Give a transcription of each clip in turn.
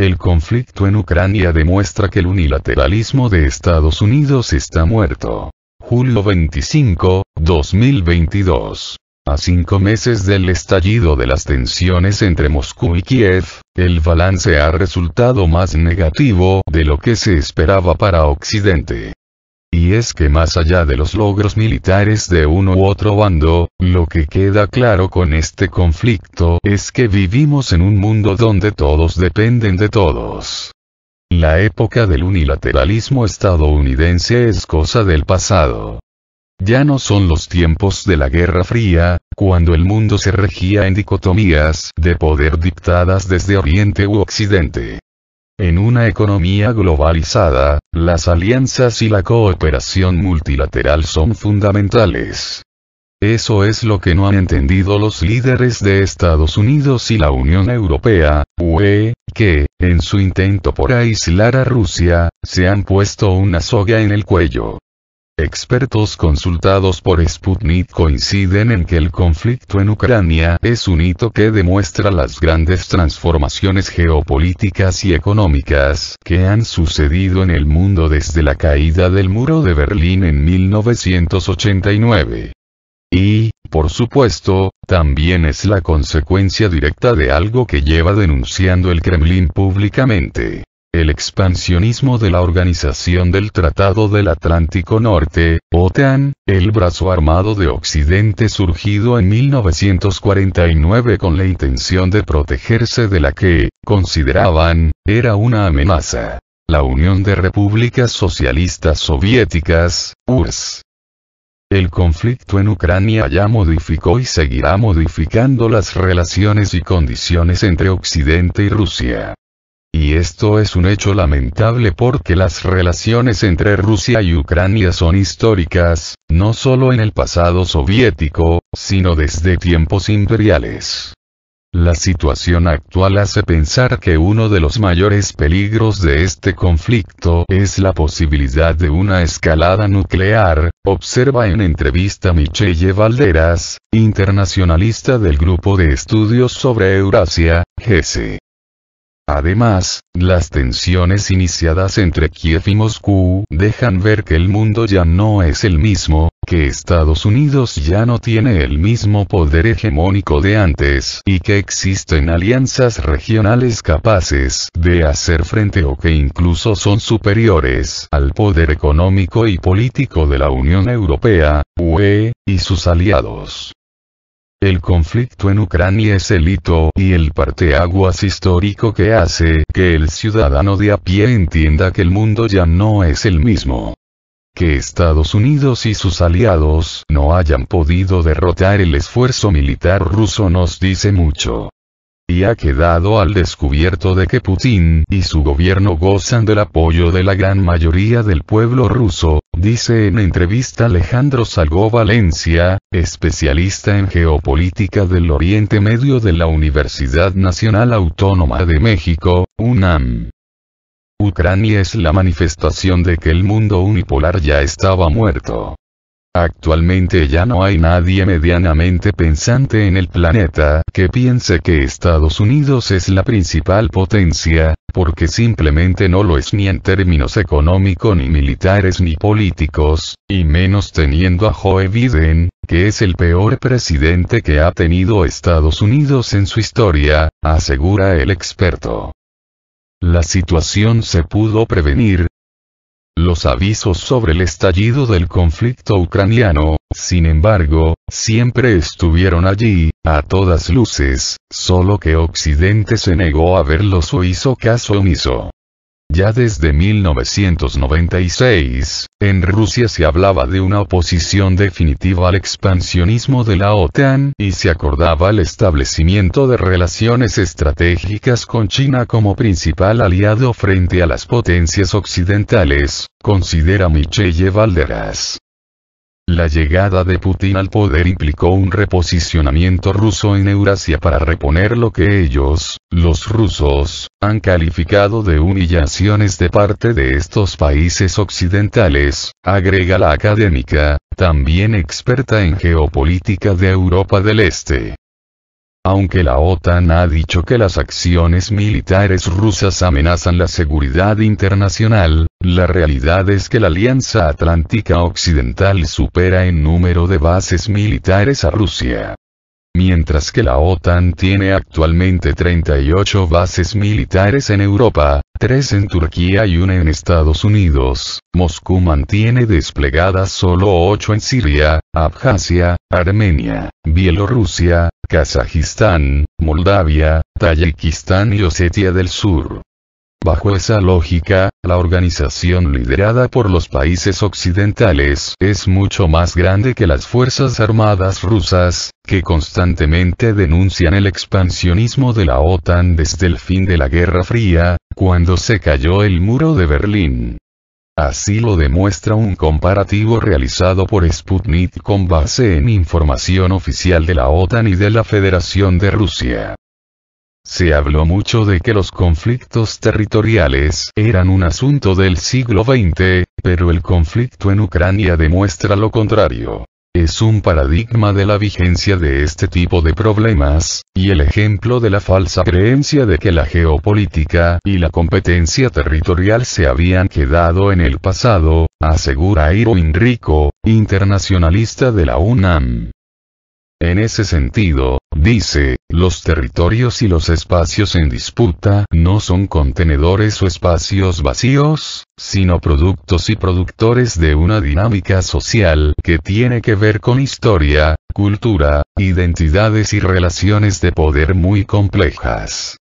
El conflicto en Ucrania demuestra que el unilateralismo de Estados Unidos está muerto. Julio 25, 2022. A 5 meses del estallido de las tensiones entre Moscú y Kiev, el balance ha resultado más negativo de lo que se esperaba para Occidente. Y es que más allá de los logros militares de uno u otro bando, lo que queda claro con este conflicto es que vivimos en un mundo donde todos dependen de todos. La época del unilateralismo estadounidense es cosa del pasado. Ya no son los tiempos de la Guerra Fría, cuando el mundo se regía en dicotomías de poder dictadas desde Oriente u Occidente. En una economía globalizada, las alianzas y la cooperación multilateral son fundamentales. Eso es lo que no han entendido los líderes de Estados Unidos y la Unión Europea, UE, que, en su intento por aislar a Rusia, se han puesto una soga en el cuello. Expertos consultados por Sputnik coinciden en que el conflicto en Ucrania es un hito que demuestra las grandes transformaciones geopolíticas y económicas que han sucedido en el mundo desde la caída del muro de Berlín en 1989. Y, por supuesto, también es la consecuencia directa de algo que lleva denunciando el Kremlin públicamente. El expansionismo de la Organización del Tratado del Atlántico Norte, OTAN, el brazo armado de Occidente surgido en 1949 con la intención de protegerse de la que, consideraban, era una amenaza. La Unión de Repúblicas Socialistas Soviéticas, URSS. El conflicto en Ucrania ya modificó y seguirá modificando las relaciones y condiciones entre Occidente y Rusia. Y esto es un hecho lamentable porque las relaciones entre Rusia y Ucrania son históricas, no solo en el pasado soviético, sino desde tiempos imperiales. La situación actual hace pensar que uno de los mayores peligros de este conflicto es la posibilidad de una escalada nuclear, observa en entrevista Michelle Valderas, internacionalista del Grupo de Estudios sobre Eurasia, GESE. Además, las tensiones iniciadas entre Kiev y Moscú dejan ver que el mundo ya no es el mismo, que Estados Unidos ya no tiene el mismo poder hegemónico de antes y que existen alianzas regionales capaces de hacer frente o que incluso son superiores al poder económico y político de la Unión Europea, UE, y sus aliados. El conflicto en Ucrania es el hito y el parteaguas histórico que hace que el ciudadano de a pie entienda que el mundo ya no es el mismo. Que Estados Unidos y sus aliados no hayan podido derrotar el esfuerzo militar ruso nos dice mucho. Y ha quedado al descubierto de que Putin y su gobierno gozan del apoyo de la gran mayoría del pueblo ruso, dice en entrevista Alejandro Salgó Valencia, especialista en geopolítica del Oriente Medio de la Universidad Nacional Autónoma de México, UNAM. Ucrania es la manifestación de que el mundo unipolar ya estaba muerto. Actualmente ya no hay nadie medianamente pensante en el planeta que piense que Estados Unidos es la principal potencia, porque simplemente no lo es ni en términos económicos ni militares ni políticos, y menos teniendo a Joe Biden, que es el peor presidente que ha tenido Estados Unidos en su historia, asegura el experto. La situación se pudo prevenir. Los avisos sobre el estallido del conflicto ucraniano, sin embargo, siempre estuvieron allí, a todas luces, solo que Occidente se negó a verlos o hizo caso omiso. Ya desde 1996, en Rusia se hablaba de una oposición definitiva al expansionismo de la OTAN y se acordaba el establecimiento de relaciones estratégicas con China como principal aliado frente a las potencias occidentales, considera Michelle Valderas. La llegada de Putin al poder implicó un reposicionamiento ruso en Eurasia para reponer lo que ellos, los rusos, han calificado de humillaciones de parte de estos países occidentales, agrega la académica, también experta en geopolítica de Europa del Este. Aunque la OTAN ha dicho que las acciones militares rusas amenazan la seguridad internacional, la realidad es que la Alianza Atlántica Occidental supera en número de bases militares a Rusia. Mientras que la OTAN tiene actualmente 38 bases militares en Europa, 3 en Turquía y 1 en Estados Unidos, Moscú mantiene desplegadas solo 8 en Siria, Abjasia, Armenia, Bielorrusia, Kazajistán, Moldavia, Tayikistán y Osetia del Sur. Bajo esa lógica, la organización liderada por los países occidentales es mucho más grande que las Fuerzas Armadas rusas, que constantemente denuncian el expansionismo de la OTAN desde el fin de la Guerra Fría, cuando se cayó el muro de Berlín. Así lo demuestra un comparativo realizado por Sputnik con base en información oficial de la OTAN y de la Federación de Rusia. Se habló mucho de que los conflictos territoriales eran un asunto del siglo XX, pero el conflicto en Ucrania demuestra lo contrario. Es un paradigma de la vigencia de este tipo de problemas, y el ejemplo de la falsa creencia de que la geopolítica y la competencia territorial se habían quedado en el pasado, asegura Irwin Rico, internacionalista de la UNAM. En ese sentido, dice, los territorios y los espacios en disputa no son contenedores o espacios vacíos, sino productos y productores de una dinámica social que tiene que ver con historia, cultura, identidades y relaciones de poder muy complejas.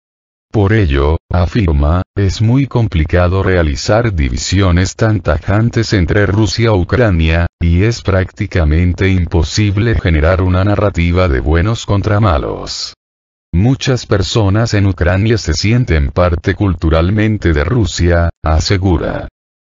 Por ello, afirma, es muy complicado realizar divisiones tan tajantes entre Rusia e Ucrania, y es prácticamente imposible generar una narrativa de buenos contra malos. Muchas personas en Ucrania se sienten parte culturalmente de Rusia, asegura.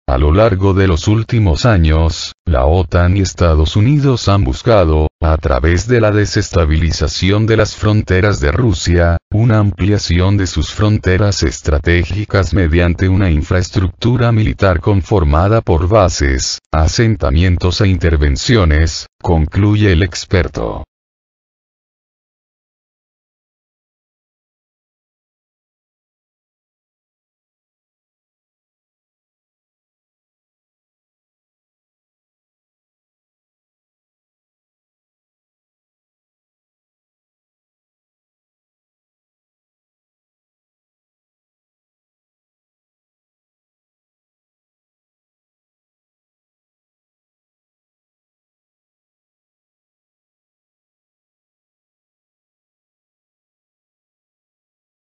A lo largo de los últimos años, la OTAN y Estados Unidos han buscado, a través de la desestabilización de las fronteras de Rusia, una ampliación de sus fronteras estratégicas mediante una infraestructura militar conformada por bases, asentamientos e intervenciones, concluye el experto.